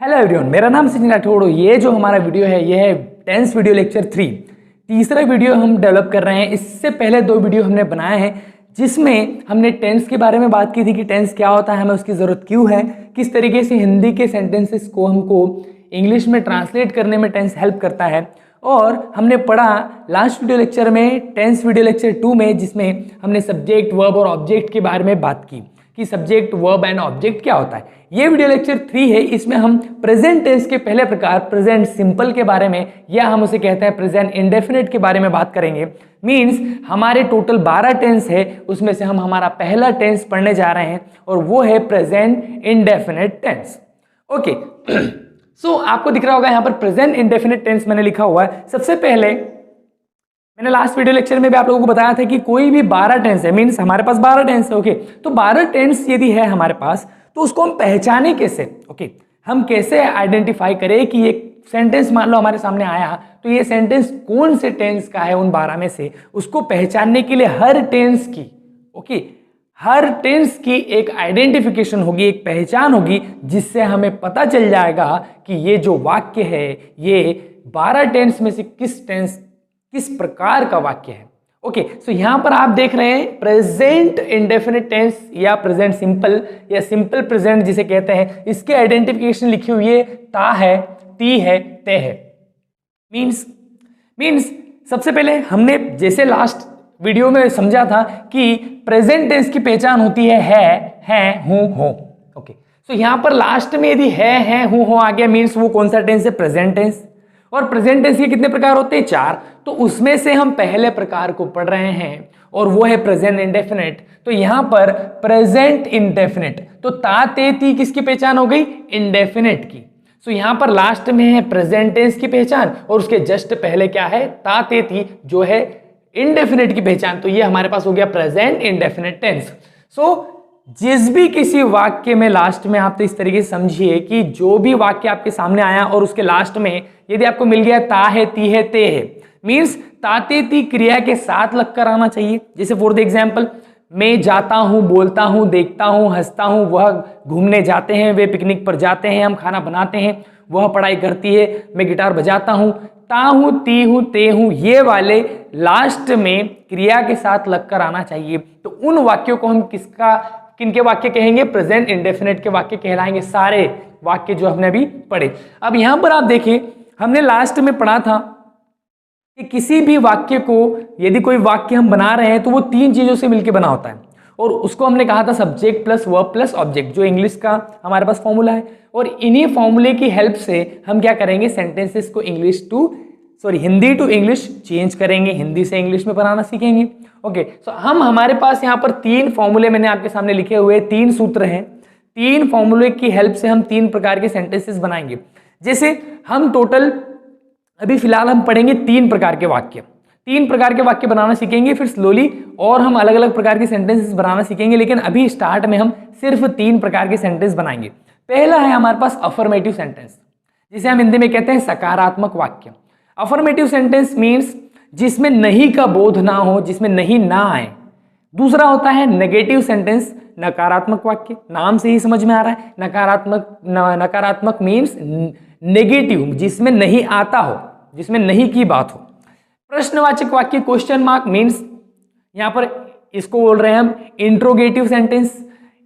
Hello everyone, मेरा नाम सचिन राठौड़। ये जो हमारा वीडियो है ये है टेंस वीडियो लेक्चर 3, तीसरा वीडियो हम डेवलप कर रहे हैं। इससे पहले 2 वीडियो हमने बनाए हैं जिसमें हमने टेंस के बारे में बात की थी कि टेंस क्या होता है, हमें उसकी ज़रूरत क्यों है, किस तरीके से हिंदी के सेंटेंसेस को हमको इंग्लिश में ट्रांसलेट करने में टेंस हेल्प करता है। और हमने पढ़ा लास्ट वीडियो लेक्चर में टेंस वीडियो लेक्चर 2 में, जिसमें हमने सब्जेक्ट, वर्ब और ऑब्जेक्ट के बारे में बात की कि सब्जेक्ट, वर्ब एंड ऑब्जेक्ट क्या होता है। ये वीडियो लेक्चर 3 है, इसमें हम प्रेजेंट टेंस के पहले प्रकार प्रेजेंट सिंपल के बारे में, या हम उसे कहते हैं प्रेजेंट इंडेफिनिट के बारे में बात करेंगे। मींस हमारे टोटल 12 टेंस है, उसमें से हम हमारा पहला टेंस पढ़ने जा रहे हैं और वो है प्रेजेंट इंडेफिनिट टेंस। ओके, सो आपको दिख रहा होगा यहाँ पर प्रेजेंट इंडेफिनिट टेंस मैंने लिखा हुआ है। सबसे पहले मैंने लास्ट वीडियो लेक्चर में भी आप लोगों को बताया था कि कोई भी 12 टेंस है, मींस हमारे पास 12 टेंस है। ओके, तो 12 टेंस यदि है हमारे पास तो उसको हम पहचाने कैसे। ओके, हम कैसे आइडेंटिफाई करें कि एक सेंटेंस मान लो हमारे सामने आया तो ये सेंटेंस कौन से टेंस का है उन 12 में से, उसको पहचानने के लिए हर टेंस की एक आइडेंटिफिकेशन होगी, एक पहचान होगी, जिससे हमें पता चल जाएगा कि ये जो वाक्य है ये 12 टेंस में से किस प्रकार का वाक्य है। ओके, सो यहां पर आप देख रहे हैं प्रेजेंट इंडेफिनिट टेंस या प्रेजेंट सिंपल या सिंपल प्रेजेंट जिसे कहते हैं, इसके आइडेंटिफिकेशन लिखी हुई है, ता है, ती है, ते है। मीन्स सबसे पहले हमने जैसे लास्ट वीडियो में समझा था कि प्रेजेंट टेंस की पहचान होती है, हूं, हो। ओके, सो यहां पर लास्ट में यदि है, हूं, हो आ गया, मीन्स वो कौन सा टेंस है, प्रेजेंट टेंस। और प्रेजेंट टेंस के कितने प्रकार होते हैं, 4। तो उसमें से हम पहले प्रकार को पढ़ रहे हैं और वो है प्रेजेंट इंडेफिनिट। तो यहां पर प्रेजेंट इंडेफिनिट, तो ता, ते, ती किसकी पहचान हो गई, इंडेफिनिट की। सो यहां पर लास्ट में है प्रेजेंट टेंस की पहचान और उसके जस्ट पहले क्या है, ता, ते, ती, जो है इंडेफिनिट की पहचान। तो ये हमारे पास हो गया प्रेजेंट इंडेफिनिट टेंस। सो जिस भी किसी वाक्य में लास्ट में आप तो इस तरीके से समझिए कि जो भी वाक्य आपके सामने आया और उसके लास्ट में यदि आपको मिल गया ता है, ती है, ते है, मीन्स ताते ती क्रिया के साथ लगकर आना चाहिए। जैसे फॉर द एग्जाम्पल, मैं जाता हूं, बोलता हूं, देखता हूं, हंसता हूं, वह घूमने जाते हैं, वे पिकनिक पर जाते हैं, हम खाना बनाते हैं, वह पढ़ाई करती है, मैं गिटार बजाता हूं, ता हूं, ती हूं, ते हूं, ये वाले लास्ट में क्रिया के साथ लगकर आना चाहिए। तो उन वाक्यों को हम किनके वाक्य कहेंगे, प्रेजेंट इंडेफिनिट के वाक्य कहलाएंगे, सारे वाक्य जो हमने अभी पढ़े। अब यहां पर आप देखिए, हमने लास्ट में पढ़ा था कि किसी भी वाक्य को यदि कोई वाक्य हम बना रहे हैं तो वो 3 चीजों से मिलकर बना होता है, और उसको हमने कहा था subject plus verb plus object, जो इंग्लिश का हमारे पास फॉर्मूला है। और इन्हीं फॉर्मूले की हेल्प से हम क्या करेंगे, सेंटेंसेस को हिंदी टू इंग्लिश चेंज करेंगे, हिंदी से इंग्लिश में बनाना सीखेंगे। ओके, सो हमारे पास यहाँ पर 3 फॉर्मूले मैंने आपके सामने लिखे हुए, 3 सूत्र हैं। 3 फॉर्मूले की हेल्प से हम 3 प्रकार के सेंटेंसेस बनाएंगे। जैसे हम टोटल अभी फिलहाल हम पढ़ेंगे 3 प्रकार के वाक्य, 3 प्रकार के वाक्य बनाना सीखेंगे, फिर स्लोली और हम अलग अलग प्रकार के सेंटेंसेस बनाना सीखेंगे। लेकिन अभी स्टार्ट में हम सिर्फ 3 प्रकार के सेंटेंस बनाएंगे। पहला है हमारे पास अफर्मेटिव सेंटेंस, जिसे हम हिंदी में कहते हैं सकारात्मक वाक्य। अफर्मेटिव सेंटेंस मीन्स जिसमें नहीं का बोध ना हो, जिसमें नहीं ना आए। दूसरा होता है नेगेटिव सेंटेंस, नकारात्मक वाक्य, नाम से ही समझ में आ रहा है, नकारात्मक मीन्स नेगेटिव, जिसमें नहीं आता हो, जिसमें नहीं की बात हो। प्रश्नवाचक वाक्य, क्वेश्चन मार्क मीन्स यहां पर इसको बोल रहे हैं हम इंट्रोगेटिव सेंटेंस।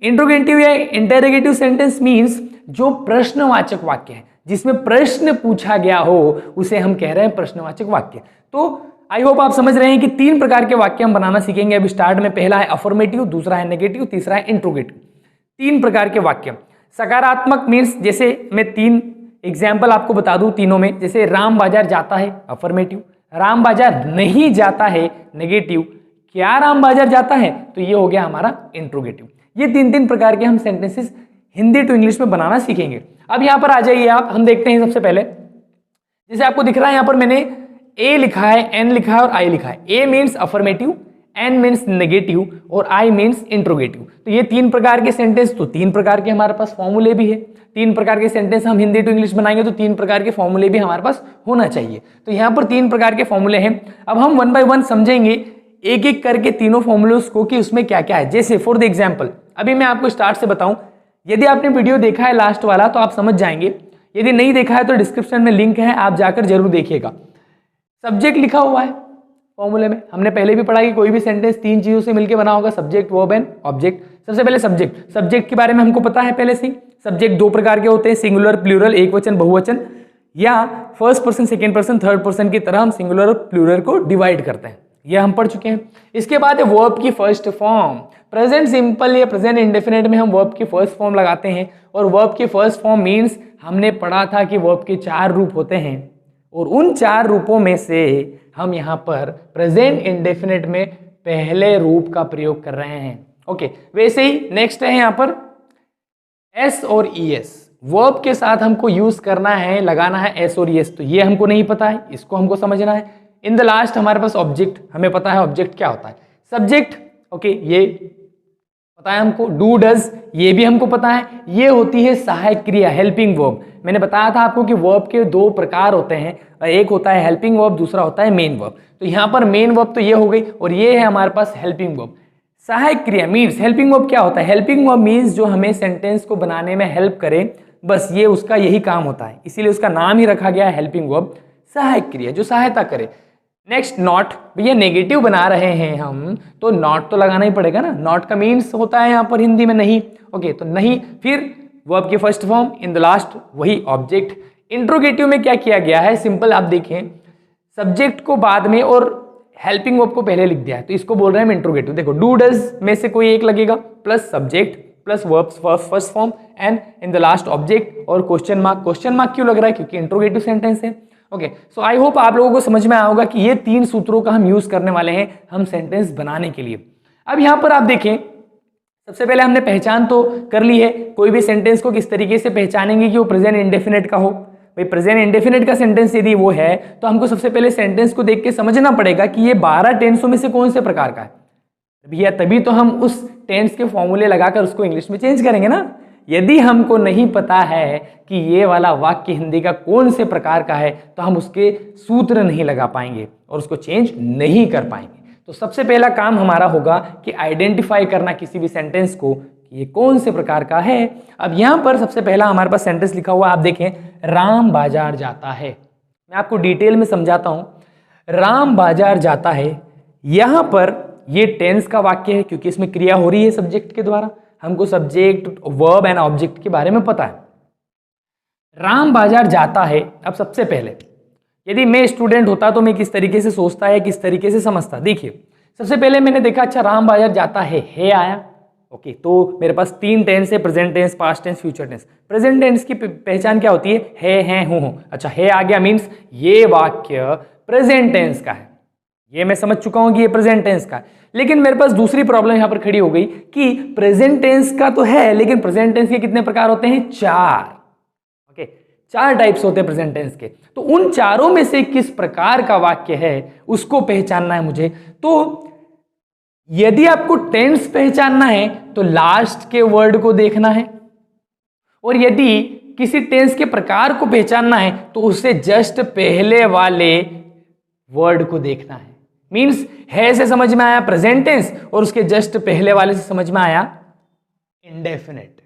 इंट्रोगेटिव या इंटरोगेटिव सेंटेंस मीन्स जो प्रश्नवाचक वाक्य है, जिसमें प्रश्न पूछा गया हो, उसे हम कह रहे हैं प्रश्नवाचक वाक्य। तो आई होप आप समझ रहे हैं कि 3 प्रकार के वाक्य हम बनाना सीखेंगे अभी स्टार्ट में। पहला है अफर्मेटिव, दूसरा है नेगेटिव, तीसरा है इंट्रोगेटिव। 3 प्रकार के वाक्य। सकारात्मक मीन्स, जैसे मैं 3 एग्जाम्पल आपको बता दूं तीनों में। जैसे राम बाजार जाता है, अफर्मेटिव। राम बाजार नहीं जाता है, नेगेटिव। क्या राम बाजार जाता है, तो ये हो गया हमारा इंट्रोगेटिव। ये 3 प्रकार के हम सेंटेंसेस हिंदी टू इंग्लिश में बनाना सीखेंगे। अब यहां पर आ जाइए आप, हम देखते हैं सबसे पहले। जैसे आपको दिख रहा है यहां पर मैंने ए लिखा है, एन लिखा है और आई लिखा है। A means affirmative, N means negative और आई मीन्स इंट्रोगेटिव। तो ये 3 प्रकार के सेंटेंस, तो 3 प्रकार के हमारे पास फॉर्मूले भी है। 3 प्रकार के सेंटेंस हम हिंदी टू इंग्लिश बनाएंगे तो 3 प्रकार के फॉर्मूले भी हमारे पास होना चाहिए। तो यहाँ पर 3 प्रकार के फॉर्मूले हैं। अब हम 1 बाय 1 समझेंगे एक एक करके तीनों फॉर्मूलोस को कि उसमें क्या क्या है। जैसे फॉर द एग्जाम्पल, अभी मैं आपको स्टार्ट से बताऊं, यदि आपने वीडियो देखा है लास्ट वाला तो आप समझ जाएंगे यदि नहीं देखा है तो डिस्क्रिप्शन में लिंक है, आप जाकर जरूर देखिएगा। सब्जेक्ट लिखा हुआ है फॉर्मूले में, हमने पहले भी पढ़ा कि कोई भी सेंटेंस 3 चीजों से मिलकर बना होगा, सब्जेक्ट, वर्ब एंड ऑब्जेक्ट। सबसे पहले सब्जेक्ट के बारे में हमको पता है पहले से। सब्जेक्ट 2 प्रकार के होते हैं, सिंगुलर, प्लूरल, एक वचन, बहुवचन, या first person, second person, third person की तरह हम सिंगुलर और प्लूरल को डिवाइड करते हैं, ये हम पढ़ चुके हैं। इसके बाद है वर्ब की फर्स्ट फॉर्म। प्रेजेंट सिंपल या प्रेजेंट इंडेफिनिट में हम वर्ब की फर्स्ट फॉर्म लगाते हैं, और वर्ब की फर्स्ट फॉर्म मीन्स हमने पढ़ा था कि वर्ब के 4 रूप होते हैं, और उन 4 रूपों में से हम यहाँ पर प्रेजेंट इंडेफिनिट में पहले रूप का प्रयोग कर रहे हैं। ओके, वैसे ही नेक्स्ट है यहाँ पर एस और ई एस। वर्ब के साथ हमको यूज करना है, लगाना है एस और ई एस, तो ये हमको नहीं पता है, इसको हमको समझना है। इन द लास्ट हमारे पास ऑब्जेक्ट, हमें पता है ऑब्जेक्ट क्या होता है। सब्जेक्ट, ओके, ये पता है हमको। डू, डज, ये भी हमको पता है। ये होती है सहायक क्रिया, हेल्पिंग वर्ब। मैंने बताया था आपको कि वर्ब के 2 प्रकार होते हैं, एक होता है हेल्पिंग वर्ब, दूसरा होता है मेन वर्ब। तो यहाँ पर मेन वर्ब तो ये हो गई, और ये है हमारे पास हेल्पिंग वर्ब। सहायक क्रिया मीन्स, हेल्पिंग वर्ब क्या होता है? हेल्पिंग वर्ब मीन्स जो हमें सेंटेंस को बनाने में हेल्प करे, बस ये उसका यही काम होता है, इसीलिए उसका नाम ही रखा गया है हेल्पिंग वर्ब, सहायक क्रिया जो सहायता करे। नेक्स्ट नॉट, भैया नेगेटिव बना रहे हैं हम, तो नॉट तो लगाना ही पड़ेगा ना। नॉट का मीन्स होता है यहाँ पर हिंदी में नहीं। ओके, तो नहीं, फिर वर्ब की first form, in the last वही ऑब्जेक्ट। इंट्रोगेटिव में क्या किया गया है? सिंपल, आप देखें, सब्जेक्ट को बाद में और हेल्पिंग वर्ब को पहले लिख दिया है, तो इसको बोल रहे हैं हम इंट्रोगेटिव। देखो, डू, डज में से कोई एक लगेगा, plus subject plus verbs first form and in the last object, और क्वेश्चन मार्क। क्वेश्चन मार्क क्यों लग रहा है? क्योंकि इंट्रोगेटिव सेंटेंस है। ओके, सो आई होप आप लोगों को समझ में आया होगा कि ये 3 सूत्रों का हम यूज करने वाले हैं हम सेंटेंस बनाने के लिए। अब यहां पर आप देखें, सबसे पहले हमने पहचान तो कर ली है, कोई भी सेंटेंस को किस तरीके से पहचानेंगे कि वो प्रेजेंट इंडेफिनिट का हो। भाई प्रेजेंट इंडेफिनिट का सेंटेंस यदि वो है, तो हमको सबसे पहले सेंटेंस को देख के समझना पड़ेगा कि ये 12 टेंसों में से कौन से प्रकार का है भैया, तभी तो हम उस टेंस के फॉर्मूले लगाकर उसको इंग्लिश में चेंज करेंगे ना। यदि हमको नहीं पता है कि ये वाला वाक्य हिंदी का कौन से प्रकार का है, तो हम उसके सूत्र नहीं लगा पाएंगे और उसको चेंज नहीं कर पाएंगे। तो सबसे पहला काम हमारा होगा कि आइडेंटिफाई करना किसी भी सेंटेंस को कि ये कौन से प्रकार का है। अब यहां पर सबसे पहला हमारे पास सेंटेंस लिखा हुआ, आप देखें, राम बाजार जाता है। मैं आपको डिटेल में समझाता हूं। राम बाजार जाता है, यहां पर ये टेंस का वाक्य है क्योंकि इसमें क्रिया हो रही है सब्जेक्ट के द्वारा। हमको सब्जेक्ट, वर्ब एंड ऑब्जेक्ट के बारे में पता है। राम बाजार जाता है। अब सबसे पहले यदि मैं स्टूडेंट होता तो मैं किस तरीके से सोचता है, किस तरीके से समझता। देखिए, सबसे पहले मैंने देखा, अच्छा राम बाजार जाता है आया। ओके, तो मेरे पास 3 टेंस है, present tense, past tense, future tense. Present tense की पहचान क्या होती है, हूं। अच्छा, है आ गया मीन्स ये वाक्य प्रेजेंट टेंस का है, ये मैं समझ चुका हूं कि ये प्रेजेंट टेंस का है। लेकिन मेरे पास दूसरी प्रॉब्लम यहां पर खड़ी हो गई कि प्रेजेंट टेंस का तो है, लेकिन प्रेजेंट टेंस के कितने प्रकार होते हैं? 4। ओके, 4 टाइप्स होते हैं प्रेजेंट टेंस के। तो उन चारों में से किस प्रकार का वाक्य है उसको पहचानना है मुझे। तो यदि आपको टेंस पहचानना है तो लास्ट के वर्ड को देखना है, और यदि किसी टेंस के प्रकार को पहचानना है तो उससे जस्ट पहले वाले वर्ड को देखना है। मीन्स है से समझ में आया प्रेजेंट टेंस, और उसके जस्ट पहले वाले से समझ में आया इंडेफिनिट।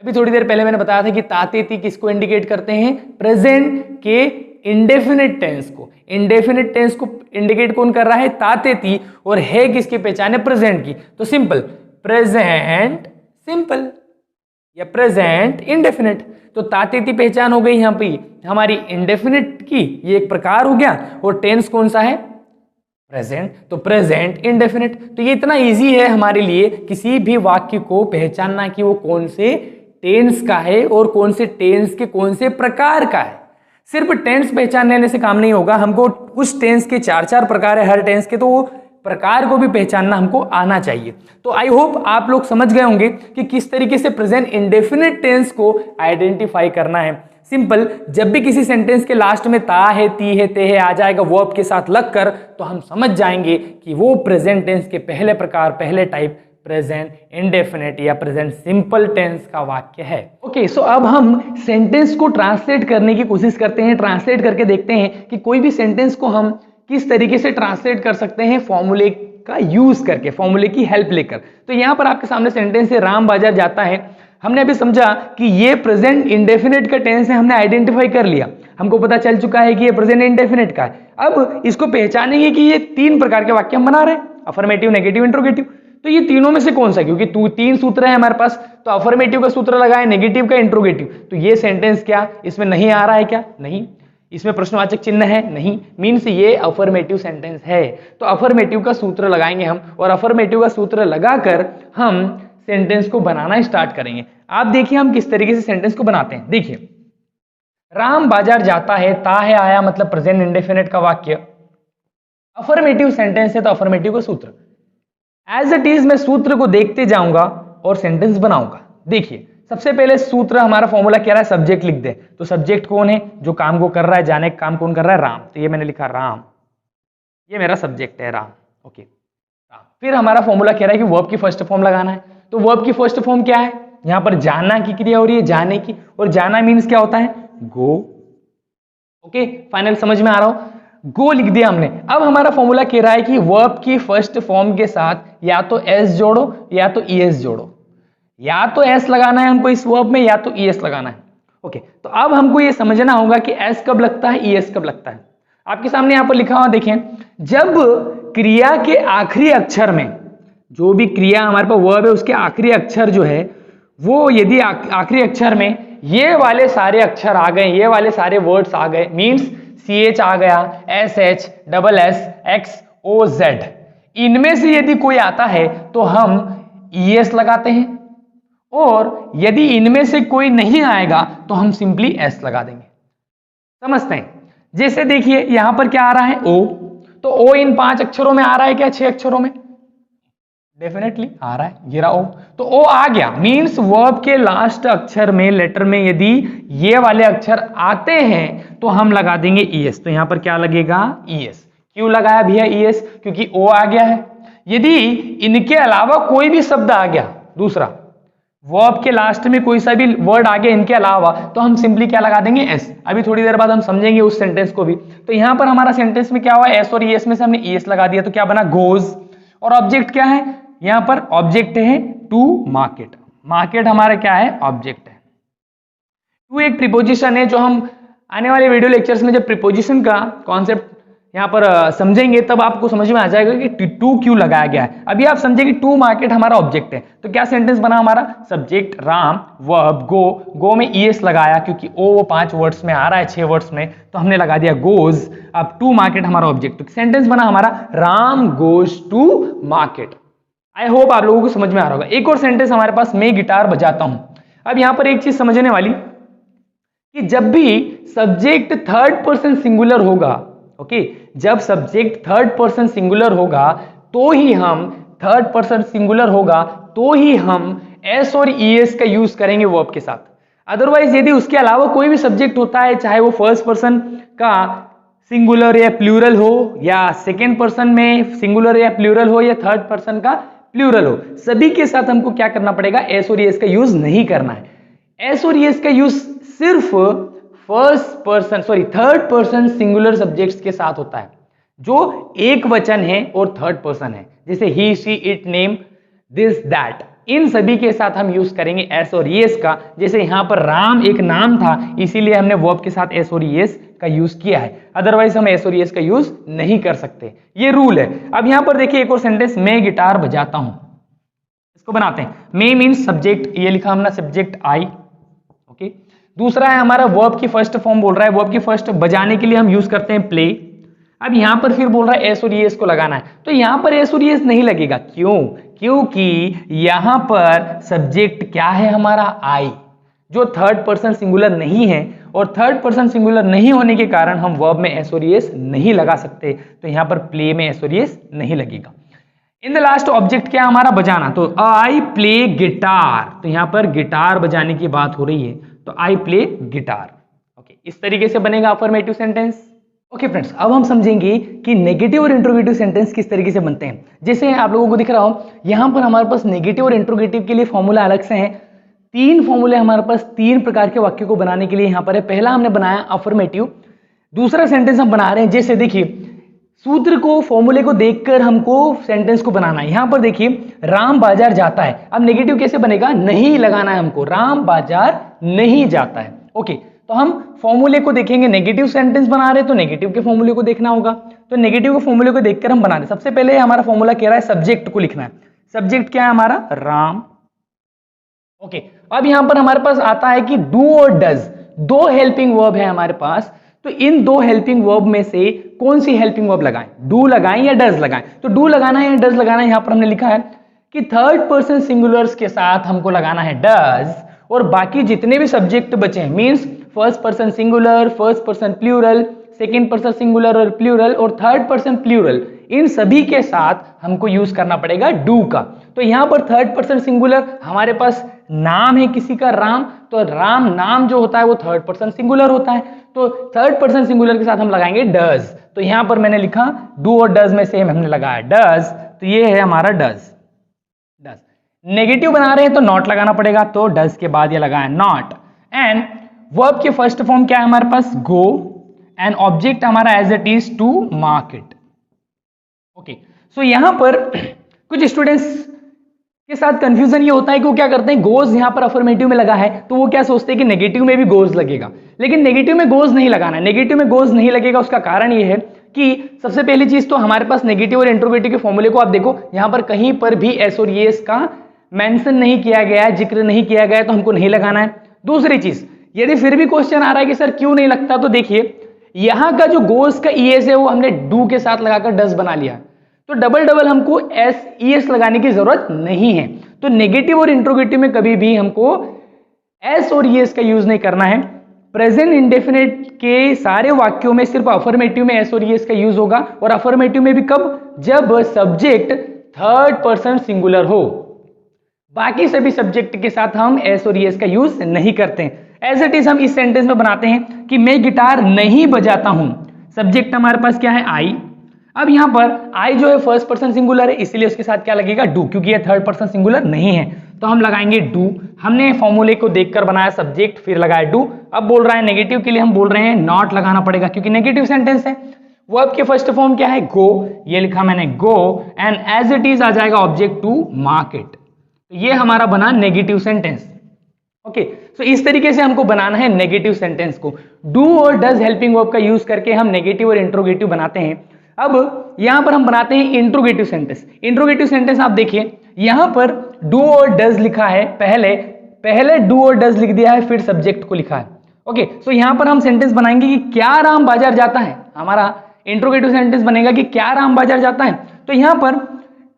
अभी थोड़ी देर पहले मैंने बताया था कि तातेती किसको इंडिकेट करते हैं? प्रेजेंट के इंडेफिनिट टेंस को। इंडेफिनिट टेंस को इंडिकेट कौन कर रहा है? तातेती। और है किसकी पहचान है? प्रेजेंट की। तो सिंपल, प्रेजेंट सिंपल या प्रेजेंट इंडेफिनिट। तो तातेती पहचान हो गई यहां पे हमारी इंडेफिनिट की, ये एक प्रकार हो गया। और टेंस कौन सा है? प्रेजेंट। तो प्रेजेंट इंडेफिनिट। तो ये इतना इजी है हमारे लिए किसी भी वाक्य को पहचानना कि वो कौन से टेंस का है और कौन से टेंस के कौन से प्रकार का है। सिर्फ टेंस पहचान लेने से काम नहीं होगा, हमको उस टेंस के 4 प्रकार है हर टेंस के, तो वो प्रकार को भी पहचानना हमको आना चाहिए। तो आई होप आप लोग समझ गए होंगे कि किस तरीके से प्रेजेंट इंडेफिनिट टेंस को आइडेंटिफाई करना है। सिंपल, जब भी किसी सेंटेंस के लास्ट में ता है, ती है, ते है आ जाएगा वर्ब के साथ लगकर, तो हम समझ जाएंगे कि वो प्रेजेंट टेंस के पहले प्रकार, पहले टाइप प्रेजेंट इंडेफिनिट या प्रेजेंट सिंपल टेंस का वाक्य है। ओके, सो अब हम सेंटेंस को ट्रांसलेट करने की कोशिश करते हैं, ट्रांसलेट करके देखते हैं कि कोई भी सेंटेंस को हम किस तरीके से ट्रांसलेट कर सकते हैं फॉर्मूले का यूज करके, फॉर्मूले की हेल्प लेकर। तो यहां पर आपके सामने सेंटेंस है, राम बाजार जाता है। हमने अभी समझा कि ये प्रेजेंट इंडेफिनिट का टेंस है, हमने आइडेंटिफाई कर लिया, हमको पता चल चुका है कि ये प्रेजेंट इंडेफिनिट का है। अब इसको पहचानेंगे कि ये 3 प्रकार के वाक्य हम बना रहे हैं, अफर्मेटिव, नेगेटिव, इंट्रोगेटिव। तो ये तीनों में से कौन सा, क्योंकि 3 सूत्र है हमारे पास, तो अफर्मेटिव का सूत्र लगाए, नेगेटिव का, इंट्रोगेटिव। तो ये सेंटेंस क्या इसमें नहीं आ रहा है क्या? नहीं। इसमें प्रश्नवाचक चिन्ह है? नहीं। मीन्स ये अफर्मेटिव सेंटेंस है। तो अफर्मेटिव का सूत्र लगाएंगे हम, और अफर्मेटिव का सूत्र लगाकर हम सेंटेंस को बनाना स्टार्ट करेंगे। आप देखिए हम किस तरीके से सेंटेंस को बनाते हैं। देखिए, राम बाजार जाता है, ता है आया मतलब प्रेजेंट इंडेफिनिट का वाक्य, अफर्मेटिव सेंटेंस है तो अफर्मेटिव का सूत्र। एज इट इज मैं सूत्र को देखते जाऊंगा और सेंटेंस बनाऊंगा। देखिए, सबसे पहले सूत्र हमारा फॉर्मूला क्या रहा है, सब्जेक्ट लिख दे। तो सब्जेक्ट कौन है, जो काम को कर रहा है, जाने का काम कौन कर रहा है, राम। तो ये मैंने लिखा राम, ये मेरा सब्जेक्ट है राम। ओके, फिर हमारा फॉर्मूला कह रहा है कि वर्ब की फर्स्ट फॉर्म लगाना है। तो वर्ब की फर्स्ट फॉर्म क्या है, यहां पर जाना की क्रिया हो रही है, जाने की, और जाना मीन्स क्या होता है, गो। ओके, फाइनल समझ में आ रहा हो, गो लिख दिया हमने। अब हमारा फॉर्मूला कह रहा है कि वर्ब की फर्स्ट फॉर्म के साथ या तो एस जोड़ो या तो ईएस जोड़ो, या तो एस लगाना है हमको इस वर्ब में या तो ईएस लगाना है। ओके, तो अब हमको ये समझना होगा कि एस कब लगता है, ईएस कब लगता है। आपके सामने यहां पर लिखा हुआ देखें, जब क्रिया के आखिरी अक्षर में, जो भी क्रिया हमारे पास वर्ब है उसके आखिरी अक्षर जो है वो, यदि आखिरी अक्षर में ये वाले सारे अक्षर आ गए, ये वाले सारे वर्ड्स आ गए, मीन्स CH आ गया, SH, SS, X, O, Z, इनमें से यदि कोई आता है तो हम ES लगाते हैं, और यदि इनमें से कोई नहीं आएगा तो हम सिंपली S लगा देंगे। समझते हैं? जैसे देखिए यहां पर क्या आ रहा है, O, तो O इन 5 अक्षरों में आ रहा है क्या, 6 अक्षरों में? डेफिनेटली आ रहा है, ये रहा O। तो O आ गया, मीन्स वर्ब के लास्ट अक्षर में, लेटर में यदि ये वाले अक्षर आते हैं तो हम लगा देंगे ES। तो यहां पर क्या लगेगा, ES। क्यों लगाया भैया ES, क्योंकि O आ गया है। यदि इनके अलावा कोई भी शब्द आ गया, दूसरा वर्ब के लास्ट में कोई सा भी वर्ड आ गया इनके अलावा, तो हम सिंपली क्या लगा देंगे, S। अभी थोड़ी देर बाद हम समझेंगे उस सेंटेंस को भी। तो यहां पर हमारा सेंटेंस में क्या हुआ, S और ES में से हमने ES लगा दिया, तो क्या बना, गोज। और ऑब्जेक्ट क्या है, यहां पर ऑब्जेक्ट है टू मार्केट। मार्केट हमारा क्या है, ऑब्जेक्ट है। टू एक प्रीपोजिशन है, जो हम आने वाले वीडियो लेक्चर्स में जब प्रीपोजिशन का कॉन्सेप्ट यहां पर समझेंगे तब आपको समझ में आ जाएगा कि टू क्यों लगाया गया है। अभी आप समझे कि टू मार्केट हमारा ऑब्जेक्ट है। तो क्या सेंटेंस बना हमारा, सब्जेक्ट राम, वर्ब गो, गो में ES लगाया क्योंकि O वो 5 वर्ड्स में आ रहा है, 6 वर्ड्स में, तो हमने लगा दिया गोज। अब टू मार्केट हमारा ऑब्जेक्ट, तो सेंटेंस बना हमारा Ram goes to market. I hope आप लोगों को समझ में आ रहा होगा। एक और सेंटेंस हमारे पास, मैं गिटार बजाता हूं। अब यहां पर एक चीज समझने वाली कि जब भी सब्जेक्ट थर्ड पर्सन सिंगुलर होगा, ओके, जब सब्जेक्ट थर्ड पर्सन सिंगुलर होगा तो ही हम, थर्ड पर्सन सिंगुलर होगा तो ही हम S और ES का यूज करेंगे वर्ब के साथ। अदरवाइज यदि उसके अलावा कोई भी सब्जेक्ट होता है, चाहे वो फर्स्ट पर्सन का सिंगुलर या प्लूरल हो, या सेकेंड पर्सन में सिंगुलर या प्लूरल हो, या थर्ड पर्सन का प्लूरल हो, सभी के साथ हमको क्या करना पड़ेगा, S और ES का यूज नहीं करना है। S और ES का यूज सिर्फ थर्ड पर्सन सिंगुलर सब्जेक्ट्स के साथ होता है, जो एक वचन है और थर्ड पर्सन है, जैसे he, she, it, name, this, that, इन सभी के साथ हम यूज करेंगे S और ES का। जैसे यहां पर राम एक नाम था, इसीलिए हमने वर्ब के साथ S और ES का यूज किया है, अदरवाइज हम S और ES का यूज नहीं कर सकते, ये रूल है। अब यहां पर देखिए एक और सेंटेंस, मैं गिटार बजाता हूं, इसको बनाते हैं। मैं मीन्स सब्जेक्ट, ये लिखा हमने सब्जेक्ट I, ओके। दूसरा है हमारा वर्ब की फर्स्ट फॉर्म, बोल रहा है वर्ब की फर्स्ट बजाने के लिए हम यूज करते हैं प्ले। अब यहां पर फिर बोल रहा है S और ES को लगाना है, तो यहां पर S और ES नहीं लगेगा। क्यों? क्योंकि यहां पर सब्जेक्ट क्या है हमारा, I, जो थर्ड पर्सन सिंगुलर नहीं है, और थर्ड पर्सन सिंगुलर नहीं होने के कारण हम वर्ब में S और ES नहीं लगा सकते, तो यहां पर प्ले में S और ES नहीं लगेगा। इन द लास्ट ऑब्जेक्ट क्या हमारा, बजाना, तो आई प्ले गिटार, तो यहां पर गिटार बजाने की बात हो रही है, तो आई प्ले गिटार। ओके, इस तरीके से बनेगा अफर्मेटिव सेंटेंस। ओके फ्रेंड्स, अब हम समझेंगे कि नेगेटिव और इंट्रोगेटिव सेंटेंस किस तरीके से बनते हैं। जैसे आप लोगों को दिख रहा हो यहां पर हमारे पास नेगेटिव और इंट्रोगेटिव के लिए फॉर्मूला अलग से हैं। 3 फॉर्मूले हमारे पास 3 प्रकार के वाक्य को बनाने के लिए यहां पर है। पहला हमने बनाया अफर्मेटिव, दूसरा सेंटेंस हम बना रहे हैं, जैसे देखिए सूत्र को, फॉर्मूले को देखकर हमको सेंटेंस को बनाना है। यहां पर देखिए राम बाजार जाता है, अब नेगेटिव कैसे बनेगा, नहीं लगाना है हमको, राम बाजार नहीं जाता है। ओके, तो हम फॉर्मूले को देखेंगे, नेगेटिव सेंटेंस बना रहे हैं तो नेगेटिव के फॉर्मूले को देखना होगा, तो नेगेटिव के फॉर्मूले को देखकर हम बना रहे हैं। सबसे पहले हमारा फॉर्मूला कह रहा है सब्जेक्ट को लिखना है, सब्जेक्ट क्या है हमारा, राम। ओके, अब यहां पर हमारे पास आता है कि डू और डज, दो हेल्पिंग वर्ब है हमारे पास, तो इन दो हेल्पिंग वर्ब में से कौन सी हेल्पिंग वर्ब लगाएं, डू लगाएं या डज लगाएं। तो डू लगाना है या डज लगाना है, यहां पर हमने लिखा है कि थर्ड पर्सन सिंगुलर्स के साथ हमको लगाना है डज, और बाकी जितने भी सब्जेक्ट बचे हैं, means first person singular, first person plural, second person singular और प्लूरल, और थर्ड पर्सन प्लूरल, इन सभी के साथ हमको यूज करना पड़ेगा डू का। तो यहां पर थर्ड पर्सन सिंगुलर, हमारे पास नाम है किसी का राम, तो राम नाम जो होता है वो थर्ड पर्सन सिंगुलर होता है, तो थर्ड पर्सन सिंगुलर के साथ हम लगाएंगे डज। तो यहां पर मैंने लिखा डू और डज में से हमने लगाया डज, तो ये है हमारा डज। डज नेगेटिव बना रहे हैं तो नॉट लगाना पड़ेगा, तो डज के बाद ये लगाया नॉट। एंड वर्ब के फर्स्ट फॉर्म क्या है हमारे पास, गो, एंड ऑब्जेक्ट हमारा as it is to mark it. Okay, so यहां पर कुछ स्टूडेंट्स के साथ कंफ्यूजन ये होता है कि वो क्या करते हैं, गोज यहां पर अफर्मेटिव में लगा है तो वो क्या सोचते हैं कि नेगेटिव में भी गोज लगेगा, लेकिन नेगेटिव में गोज नहीं लगाना है। नेगेटिव में गोज नहीं लगेगा, उसका कारण ये है कि सबसे पहली चीज तो हमारे पास नेगेटिव और इंट्रोगेटिव के फॉर्मूले को आप देखो, यहां पर कहीं पर भी एस और येस का मेंशन नहीं किया गया है, जिक्र नहीं किया गया है, तो हमको नहीं लगाना है। दूसरी चीज, यदि फिर भी क्वेश्चन आ रहा है कि सर क्यों नहीं लगता, तो देखिए यहां का जो गोज का ईएस है वो हमने डू के साथ लगाकर डज बना लिया, तो डबल डबल हमको एस ईएस लगाने की जरूरत नहीं है। तो नेगेटिव और इंट्रोगेटिव में कभी भी हमको एस और ईएस का यूज नहीं करना है। प्रेजेंट इंडेफिनिट के सारे वाक्यों में सिर्फ अफर्मेटिव में एस और ईएस का यूज होगा, और अफर्मेटिव में भी कब, जब सब्जेक्ट थर्ड पर्सन सिंगुलर हो। बाकी सभी सब्जेक्ट के साथ हम एस और ईएस का यूज नहीं करते हैं। एज इट इज हम इस सेंटेंस में बनाते हैं कि मैं गिटार नहीं बजाता हूं, सब्जेक्ट हमारे पास क्या है, आई। अब यहां पर आई जो है फर्स्ट पर्सन सिंगुलर है, इसलिए उसके साथ क्या लगेगा, डू, क्योंकि ये थर्ड पर्सन सिंगुलर नहीं है, तो हम लगाएंगे डू। हमने फॉर्मूले को देखकर बनाया सब्जेक्ट, फिर लगाया डू। अब बोल रहा है नेगेटिव के लिए हम बोल रहे हैं नॉट लगाना पड़ेगा, क्योंकि नेगेटिव सेंटेंस है। वर्ब के फर्स्ट फॉर्म क्या है, गो, ये लिखा मैंने गो, एंड एज इट इज आ जाएगा ऑब्जेक्ट टू मार्क इट, तो ये हमारा बना नेगेटिव सेंटेंस। ओके, सो इस तरीके से हमको बनाना है नेगेटिव सेंटेंस को। डू और डज हेल्पिंग वर्ब का यूज करके हम नेगेटिव और इंट्रोगेटिव बनाते हैं। अब यहां पर हम बनाते हैं इंट्रोगेटिव सेंटेंस। इंट्रोगेटिव सेंटेंस आप देखिए, यहां पर डू और डज लिखा है, पहले डू और डज लिख दिया है, फिर सब्जेक्ट को लिखा है। ओके, सो यहां पर हम सेंटेंस बनाएंगे कि क्या राम बाजार जाता है, हमारा इंट्रोगेटिव सेंटेंस बनेगा कि क्या राम बाजार जाता है। तो यहां पर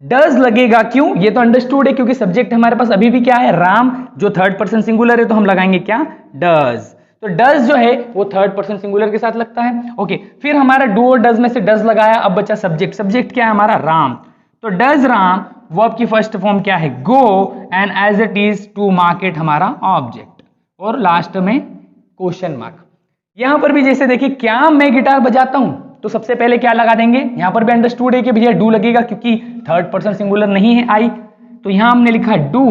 डज लगेगा, क्यों, ये तो अंडरस्टूड है, क्योंकि सब्जेक्ट हमारे पास अभी भी क्या है, राम, जो थर्ड पर्सन सिंगुलर है, तो हम लगाएंगे क्या, डज। तो डज जो है वो थर्ड पर्सन सिंगुलर के साथ लगता है। ओके, फिर हमारा डू और डज में से डज लगाया, अब बचा सब्जेक्ट। सब्जेक्ट क्या है हमारा, राम, तो डज राम, वर्ब की फर्स्ट फॉर्म क्या है, go, and as it is to mark it हमारा ऑब्जेक्ट, और लास्ट में क्वेश्चन मार्क। यहां पर भी जैसे देखिए, क्या मैं गिटार बजाता हूं, तो सबसे पहले क्या लगा देंगे, यहां पर भी अंडरस्टूड है कि भैया डू लगेगा, क्योंकि थर्ड पर्सन सिंगुलर नहीं है आई, तो यहां हमने लिखा do,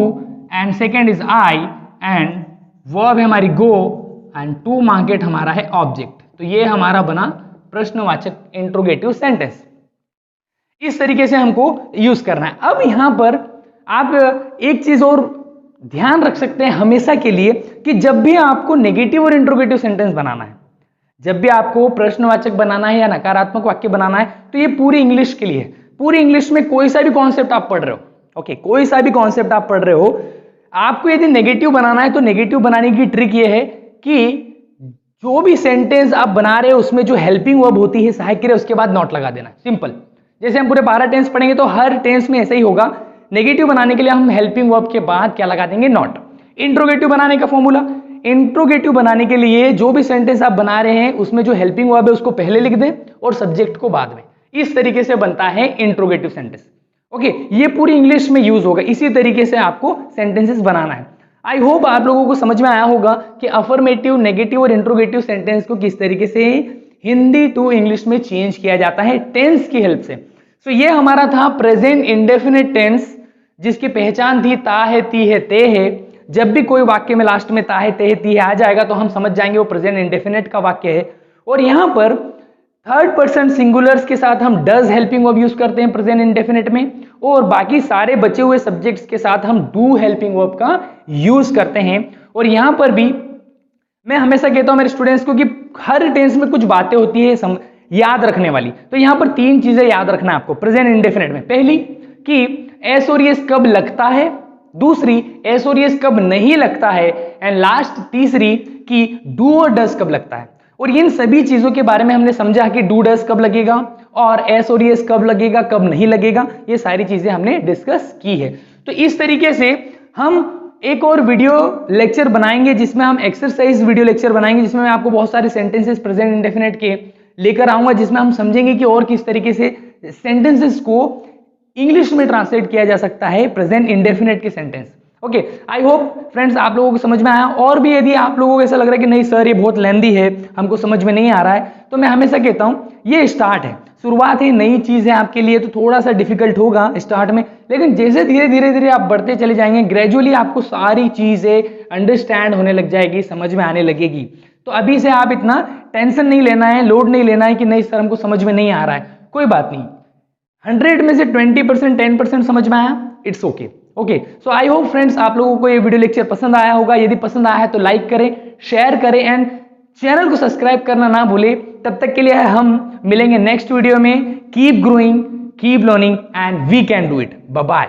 and second is I, and verb है हमारी गो, एंड टू मार्क इट हमारा है ऑब्जेक्ट। तो ये हमारा बना प्रश्नवाचक इंट्रोगेटिव सेंटेंस। इस तरीके से हमको यूज करना है। अब यहां पर आप एक चीज और ध्यान रख सकते हैं हमेशा के लिए, कि जब भी आपको नेगेटिव और इंट्रोगेटिव सेंटेंस बनाना है, जब भी आपको प्रश्नवाचक बनाना है या नकारात्मक वाक्य बनाना है, तो ये पूरी इंग्लिश के लिए, पूरी इंग्लिश में कोई सा भी कॉन्सेप्ट आप पढ़ रहे हो, ओके, कोई सा भी कॉन्सेप्ट आप पढ़ रहे हो, आपको यदि नेगेटिव बनाना है, तो नेगेटिव बनाने की ट्रिक ये है कि जो भी सेंटेंस आप बना रहे हो उसमें जो हेल्पिंग वर्ब होती है, सहायक क्रिया, उसके बाद नॉट लगा देना, सिंपल। जैसे हम पूरे 12 टेंस पढ़ेंगे तो हर टेंस में ऐसा ही होगा। नेगेटिव बनाने के लिए हम हेल्पिंग वर्ब के बाद क्या लगा देंगे, नॉट। इंट्रोगेटिव बनाने का फॉर्मूला, इंट्रोगेटिव बनाने के लिए जो भी सेंटेंस आप बना रहे हैं उसमें जो हेल्पिंग वर्ब है उसको पहले लिख दें और सब्जेक्ट को बाद में। इस तरीके से बनता है इंट्रोगेटिव सेंटेंस। ओके, ये पूरी इंग्लिश में यूज होगा, इसी तरीके से आपको सेंटेंसेस बनाना है। आई होप आप लोगों को समझ में आया होगा कि अफर्मेटिव, नेगेटिव और इंट्रोगेटिव सेंटेंस को किस तरीके से हिंदी टू इंग्लिश में चेंज किया जाता है टेंस की हेल्प से। सो ये हमारा था प्रेजेंट इंडेफिनिट टेंस, जिसकी पहचान थी ता है, ती है, ते है। जब भी कोई वाक्य में लास्ट में ता है, ते है, ती है आ जाएगा तो हम समझ जाएंगे वो प्रेजेंट इंडेफिनिट का वाक्य है। और यहां पर थर्ड पर्सन सिंगुलर्स के साथ हम डज हेल्पिंग वर्ब यूज करते हैं प्रेजेंट इंडेफिनिट में, और बाकी सारे बचे हुए सब्जेक्ट्स के साथ हम डू हेल्पिंग वर्ब का यूज करते हैं। और यहां पर भी मैं हमेशा कहता हूं मेरे स्टूडेंट्स को कि हर टेंस में कुछ बातें होती है याद रखने वाली। तो यहां पर 3 चीजें याद रखना है आपको प्रेजेंट इंडेफिनिट में। पहली कि एस और एस कब लगता है, दूसरी एस और एस कब नहीं लगता है, एंड लास्ट तीसरी कि डू और डज कब लगता है। और इन सभी चीजों के बारे में हमने समझा कि डू डज कब लगेगा और एस और एस कब लगेगा, कब नहीं लगेगा, ये सारी चीजें हमने डिस्कस की है। तो इस तरीके से हम एक और वीडियो लेक्चर बनाएंगे जिसमें हम एक्सरसाइज वीडियो लेक्चर बनाएंगे, जिसमें मैं आपको बहुत सारे सेंटेंसेस प्रेजेंट इंडेफिनिट के लेकर आऊंगा, जिसमें हम समझेंगे कि और किस तरीके से सेंटेंसेस को इंग्लिश में ट्रांसलेट किया जा सकता है प्रेजेंट इंडेफिनिट के sentence. Okay, I hope friends आप लोगों को समझ में आया। और भी यदि आप लोगों को ऐसा लग रहा है कि नहीं सर ये बहुत लेंदी है, हमको समझ में नहीं आ रहा है, तो मैं हमेशा कहता हूं ये स्टार्ट है, शुरुआत है, नई चीज है आपके लिए, तो थोड़ा सा डिफिकल्ट होगा स्टार्ट में, लेकिन जैसे धीरे धीरे धीरे आप बढ़ते चले जाएंगे, ग्रेजुअली आपको सारी चीजें अंडरस्टैंड होने लग जाएगी, समझ में आने लगेगी। तो अभी से आप इतना टेंशन नहीं लेना है, लोड नहीं लेना है कि नहीं सर हमको समझ में नहीं आ रहा है, कोई बात नहीं, 100 में से 20% 10% समझ में आया, it's okay. Okay, so I hope friends आप लोगों को ये वीडियो लेक्चर पसंद आया होगा। यदि पसंद आया है तो लाइक करें, शेयर करें एंड चैनल को सब्सक्राइब करना ना भूलें। तब तक के लिए हम मिलेंगे नेक्स्ट वीडियो में। Keep growing, keep learning and we can do it. Bye bye.